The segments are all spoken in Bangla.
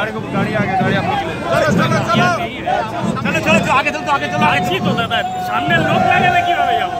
गाड़ी आगे गाड़ी आप चलो चलो चलो आगे चलो आगे चलो अच्छी तो दादा सामने लोग लगे ना कि भाई आप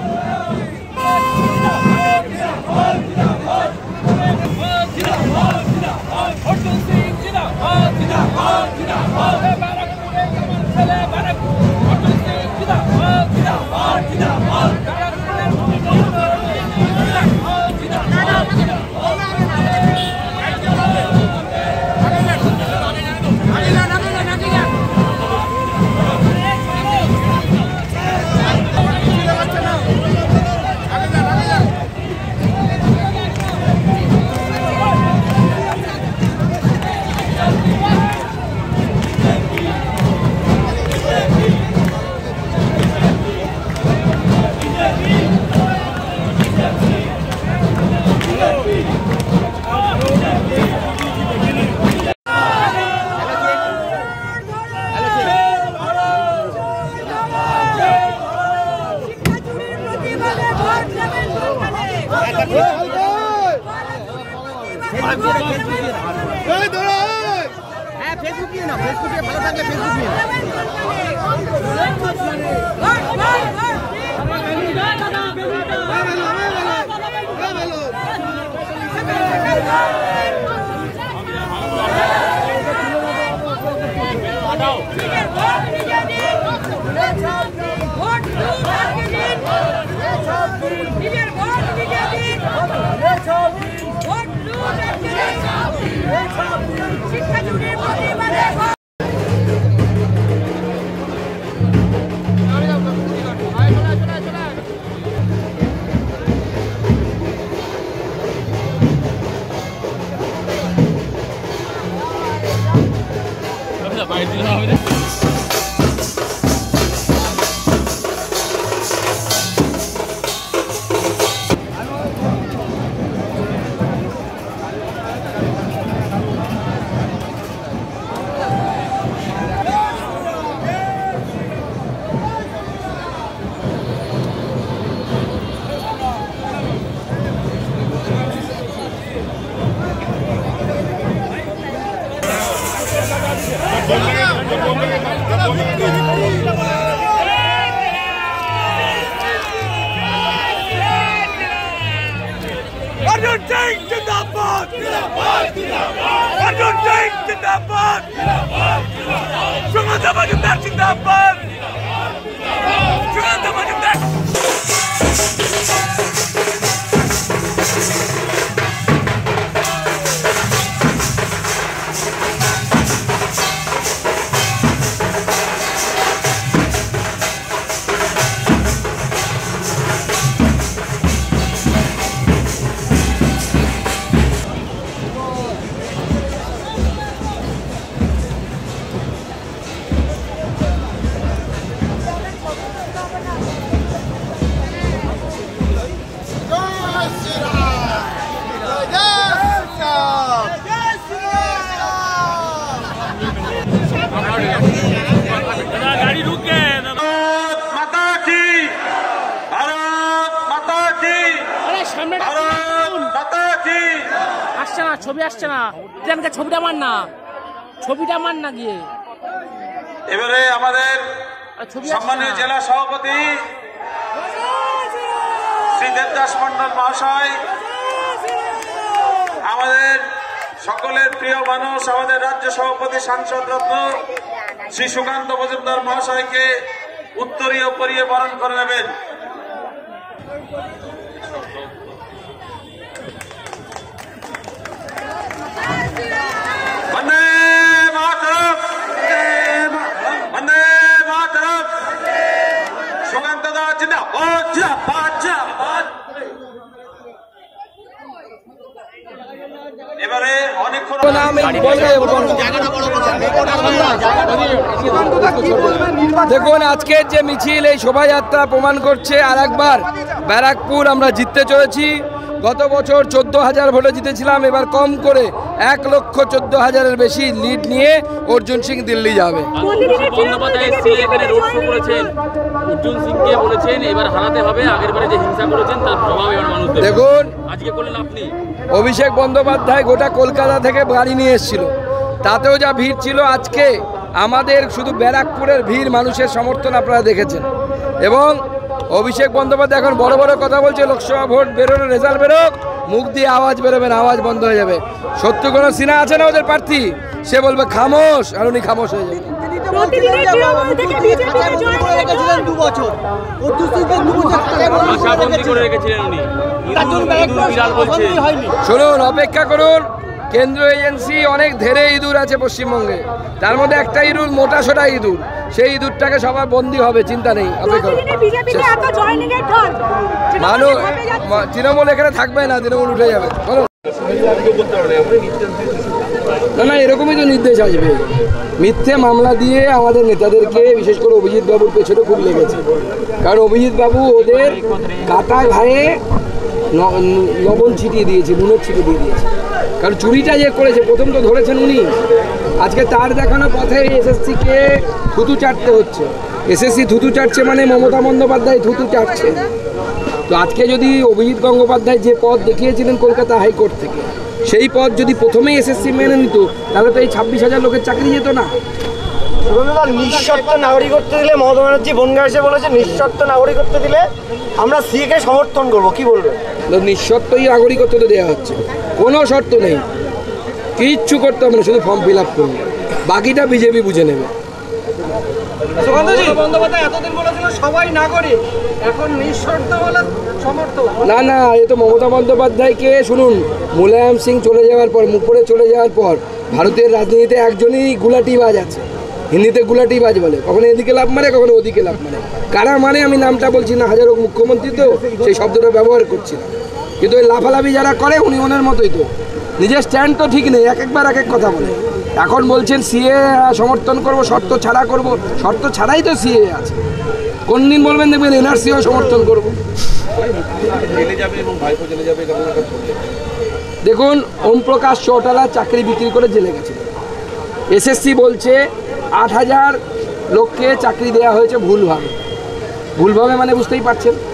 फेसबुक ना फेसबुक भालो থাকলে अर्जुन सिंह जिंदाबाद अर्जुन सिंह जिंदाबाद सुगंध मजुमदार जिंदाबाद सुगंध मजुमदार गाड़ी रुक गए माता की भारत माता की अरे सामने भारत माता की আসছে না ছবি আসছে না এখানকার ছবিটা মান না গিয়ে এবারে আমাদের সম্মানীয় জেলা সভাপতি শ্রী দেবদাস মন্ডল মহাশয় আমাদের সকলের প্রিয় মানুষ আমাদের রাজ্য সভাপতি সাংসদ রত্ন শ্রী সুকান্ত মজুমদার মহাশয়কে উত্তরীয় পরিয়ে বরণ করে নেবেন। বন্দে মাতরম বন্দে মাতরম সুকান্ত দা জিন্দাবাদ জিন্দাবাদ জিন্দাবাদ। এবারে অনেকক্ষণ দেখুন আজকের যে মিছিল এই শোভাযাত্রা প্রমাণ করছে আর একবার ব্যারাকপুর আমরা জিততে চলেছি। গত বছর 14,000 ভোটে জিতেছিলাম, এবার কম করে 1,14,000-এর বেশি লিড নিয়ে অর্জুন সিং দিল্লি যাবে। দেখুন অভিষেক বন্দ্যোপাধ্যায় গোটা কলকাতা থেকে গাড়ি নিয়ে এসেছিল, তাতেও যা ভিড় ছিল, আজকে আমাদের শুধু ব্যারাকপুরের ভিড়, মানুষের সমর্থন আপনারা দেখেছেন। এবং অভিষেক বন্দ্যোপাধ্যায় এখন বড় বড় কথা বলছে, লোকসভা ভোট বেরোনো, রেজাল্ট বেরোক, মুখ দিয়ে আওয়াজ বেরোবে না, আওয়াজ বন্ধ হয়ে যাবে। শত্রুঘ্ন সিনহা আছে না ওদের প্রার্থী, সে বলবে খামোশ, আর উনি খামোশ হয়ে যাবে। শুনুন, অপেক্ষা করুন, কেন্দ্রীয় এজেন্সি অনেক ধেরে ইঁদুর আছে পশ্চিমবঙ্গে, তার মধ্যে একটা ইঁদুর মোটা সোটা ইঁদুর, সেই ইঁদুরটাকে সবার বন্দি হবে, চিন্তা নেই, অপেক্ষা করুন। মানুষ তৃণমূল এখানে থাকবে না, তৃণমূল উঠে যাবে। না না, এরকমই তো নির্দেশ আসবে। মিথ্যে মামলা দিয়ে আমাদের নেতাদেরকে, বিশেষ করে অভিজিৎ বাবুর পেছনে খুব লেগেছে, কারণ অভিজিৎ বাবু ওদের কাটা ঘায়ে লবণ ছিটিয়ে দিয়েছে, নুনের ছিটিয়ে দিয়ে দিয়েছে। কারণ চুরিটা যে করেছে, প্রথম তো ধরেছেন উনি, আজকে তার দেখানো পথে এসএসসিকে থুতু চাটতে হচ্ছে। এসএসসি থুতু চাটছে মানে মমতা বন্দ্যোপাধ্যায় থুতু চাটছে। তো আজকে যদি অভিজিৎ গঙ্গোপাধ্যায় যে পদ দেখিয়েছিলেন কলকাতা হাইকোর্ট থেকে, সেই পদ যদি প্রথমেই এসএসসি মেনে নিত, তাহলে তো এই 26,000 লোকের চাকরি যেত না। নিঃশর্ত নাগরিকত্ব দিলে, মমতা ব্যানার্জি বনগাঁ এসে বলেছে নিঃশর্ত নাগরিকত্ব দিলে আমরা সিএকে সমর্থন করব, কি বলবেন? নিঃশর্তই নাগরিকত্ব তো দেওয়া হচ্ছে, কোনো শর্ত নেই, কিচ্ছু করতে হবে না, শুধু ফর্ম ফিল আপ করুন, বাকিটা বিজেপি বুঝে নেবে। বন্দ্যোপাধ্যায় এতদিন বলেছিল সবাই নাগরিক, এখন নিঃশর্ত বলে সমর্থন। না না, এ তো মমতা বন্দ্যোপাধ্যায়কে শুনুন, মুলায়ম সিং চলে যাওয়ার পর, মুকুরে চলে যাওয়ার পর ভারতের রাজনীতিতে একজনই গুলাটিবাজ আছে, হিন্দিতে গুলাটিবাজ বলে, কখনো এদিকে লাভ মারে, কখনো ওদিকে লাভ মারে। কারা মানে আমি নামটা বলছি না, হাজারো মুখ্যমন্ত্রী তো সেই শব্দটা ব্যবহার করছি না, কিন্তু ওই লাফালাফি যারা করে উনি ওনার মতোই তো, নিজের স্ট্যান্ড তো ঠিক নেই, এক একবার এক এক কথা বলে। এখন বলছেন সিএ সমর্থন করব, শর্ত ছাড়া করব, শর্ত ছাড়াই তো সিএ আছে। কোন দিন বলবেন দেখবেন এনআরসিও সমর্থন করব। দেখুন, ওম প্রকাশ চৌটালা চাকরি বিক্রি করে জেলে গেছে। এসএসসি বলছে 8,000 লোককে চাকরি দেওয়া হয়েছে ভুলভাবে। ভুলভাবে মানে বুঝতেই পারছেন,